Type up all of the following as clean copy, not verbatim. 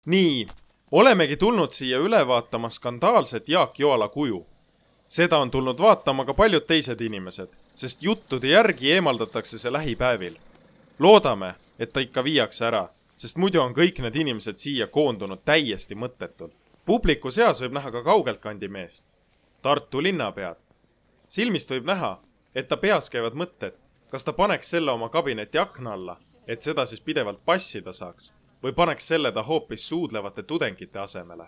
Nii, olemegi tulnud siia üle vaatama skandaalset Jaak Joala kuju. Seda on tulnud vaatama ka paljud teised inimesed, sest juttude järgi eemaldatakse see lähipäevil. Loodame, et ta ikka viiakse ära, sest muidu on kõik need inimesed siia koondunud täiesti mõttetult. Publiku seas võib näha ka kaugelt kandi meest. Tartu linnapead. Silmist võib näha, et ta peas käivad mõtted, kas ta paneks selle oma kabineti akna alla, et seda siis pidevalt passida saaks, või paneks selle ta hoopis suudlevate tudengite asemele.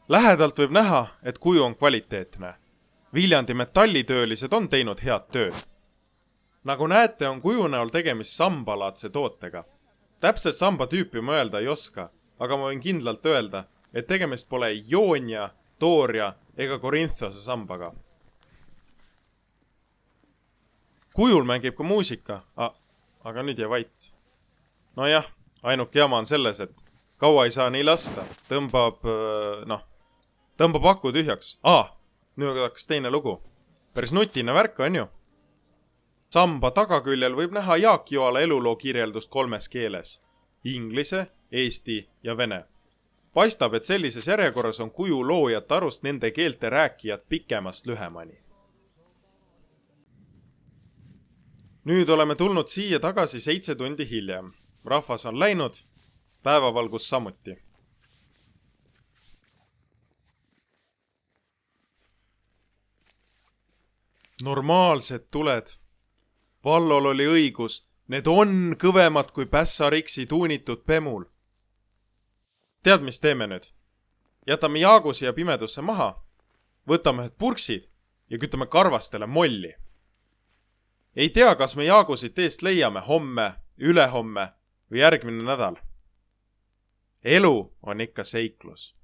Lähedalt võib näha, et kuju on kvaliteetne. Viljandi metallitöölised on teinud head tööd. Nagu näete, on kuju näol tegemist sambalaadse tootega. Täpselt samba tüüpi ma öelda ei oska, aga ma võin kindlalt öelda, et tegemist pole Ionia, Tooria ega Korinthose sambaga. Kujul mängib ka muusika, aga nüüd jäi vait. Nojah, ainuke jama on selles, et kaua ei saa nii lasta. Tõmbab aku tühjaks. Nüüd hakkas teine lugu. Päris nutine värk on ju. Samba tagaküljel võib näha Jaak Joala eluloo kirjeldust 3 keeles. Inglise, eesti ja vene. Paistab, et sellises järjekorras on kuju loojat arust nende keelte rääkijad pikemast lühemani. Nüüd oleme tulnud siia tagasi 7 tundi hiljem. Rahvas on läinud, päevavalgus samuti. Normaalsed tuled. Vallol oli õigus, need on kõvemad kui Pässariksi tuunitud pemul. Tead, mis teeme nüüd? Jätame Jaagu siia pimedusse maha, võtame ühed purksid ja kütame karvastele molli. Ei tea, kas me Jaagu siit eest leiame homme, ülehomme või järgmine nädal. Elu on ikka seiklus.